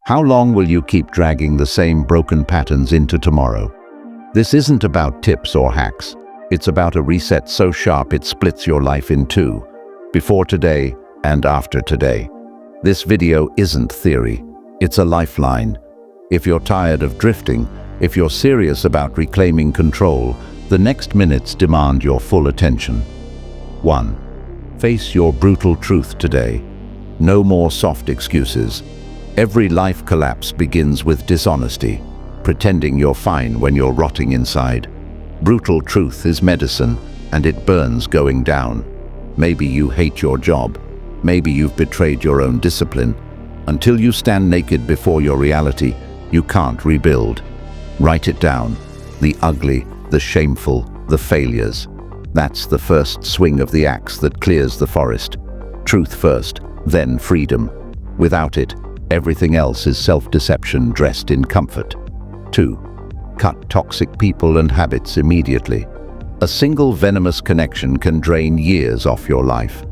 How long will you keep dragging the same broken patterns into tomorrow? This isn't about tips or hacks. It's about a reset so sharp it splits your life in two, before today and after today. This video isn't theory, it's a lifeline. If you're tired of drifting, if you're serious about reclaiming control, the next minutes demand your full attention. 1. Face your brutal truth today. No more soft excuses. Every life collapse begins with dishonesty, pretending you're fine when you're rotting inside. Brutal truth is medicine, and it burns going down. Maybe you hate your job. Maybe you've betrayed your own discipline. Until you stand naked before your reality, you can't rebuild. Write it down. The ugly, the shameful, the failures. That's the first swing of the axe that clears the forest. Truth first, then freedom. Without it, everything else is self-deception dressed in comfort. 2. Cut toxic people and habits immediately. A single venomous connection can drain years off your life.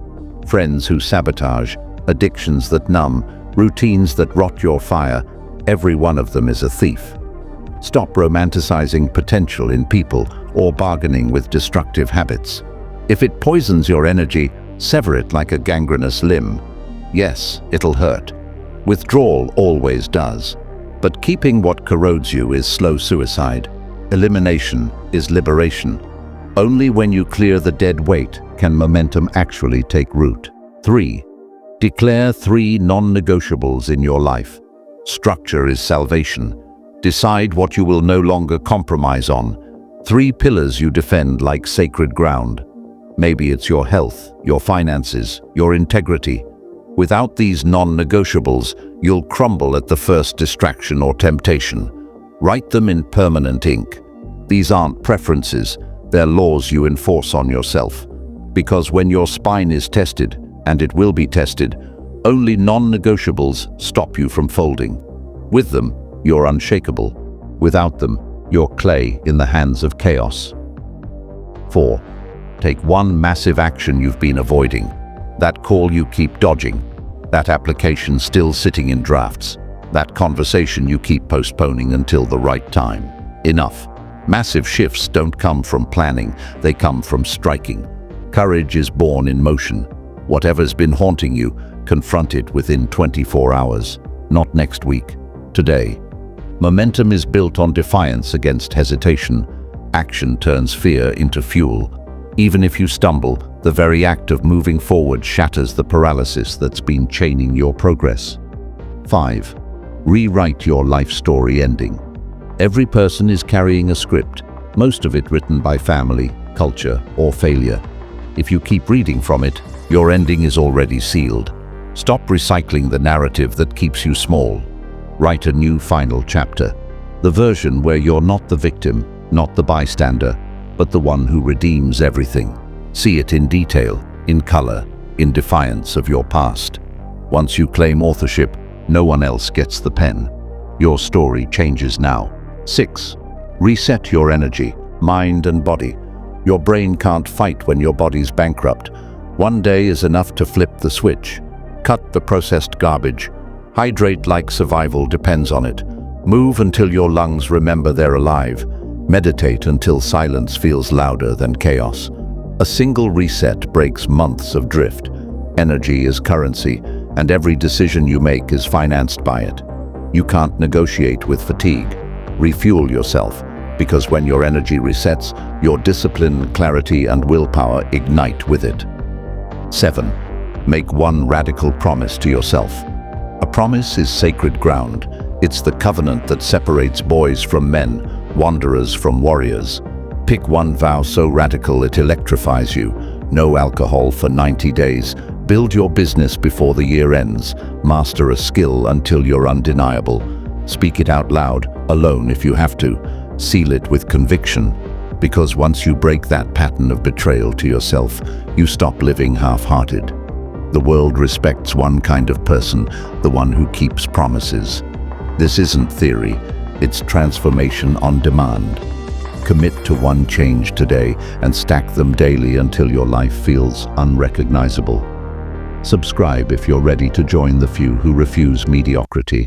Friends who sabotage, addictions that numb, routines that rot your fire, every one of them is a thief. Stop romanticizing potential in people or bargaining with destructive habits. If it poisons your energy, sever it like a gangrenous limb. Yes, it'll hurt. Withdrawal always does. But keeping what corrodes you is slow suicide. Elimination is liberation. Only when you clear the dead weight can momentum actually take root. 3. Declare 3 non-negotiables in your life. Structure is salvation. Decide what you will no longer compromise on. 3 pillars you defend like sacred ground. Maybe it's your health, your finances, your integrity. Without these non-negotiables, you'll crumble at the first distraction or temptation. Write them in permanent ink. These aren't preferences, they're laws you enforce on yourself. Because when your spine is tested, and it will be tested, only non-negotiables stop you from folding. With them, you're unshakable. Without them, you're clay in the hands of chaos. 4. Take 1 massive action you've been avoiding. That call you keep dodging. That application still sitting in drafts. That conversation you keep postponing until the right time. Enough. Massive shifts don't come from planning, they come from striking. Courage is born in motion. Whatever's been haunting you, confront it within 24 hours. Not next week. Today. Momentum is built on defiance against hesitation. Action turns fear into fuel. Even if you stumble, the very act of moving forward shatters the paralysis that's been chaining your progress. 5. Rewrite your life story ending. Every person is carrying a script, most of it written by family, culture, or failure. If you keep reading from it, your ending is already sealed. Stop recycling the narrative that keeps you small. Write a new final chapter. The version where you're not the victim, not the bystander, but the one who redeems everything. See it in detail, in color, in defiance of your past. Once you claim authorship, no one else gets the pen. Your story changes now. 6. Reset your energy, mind and body. Your brain can't fight when your body's bankrupt. One day is enough to flip the switch. Cut the processed garbage. Hydrate like survival depends on it. Move until your lungs remember they're alive. Meditate until silence feels louder than chaos. A single reset breaks months of drift. Energy is currency, and every decision you make is financed by it. You can't negotiate with fatigue. Refuel yourself, because when your energy resets, your discipline, clarity, and willpower ignite with it. 7. Make 1 radical promise to yourself. A promise is sacred ground. It's the covenant that separates boys from men, wanderers from warriors. Pick 1 vow so radical it electrifies you. No alcohol for 90 days. Build your business before the year ends. Master a skill until you're undeniable. Speak it out loud, alone if you have to. Seal it with conviction. Because once you break that pattern of betrayal to yourself, you stop living half-hearted. The world respects one kind of person, the one who keeps promises. This isn't theory, it's transformation on demand. Commit to 1 change today and stack them daily until your life feels unrecognizable. Subscribe if you're ready to join the few who refuse mediocrity.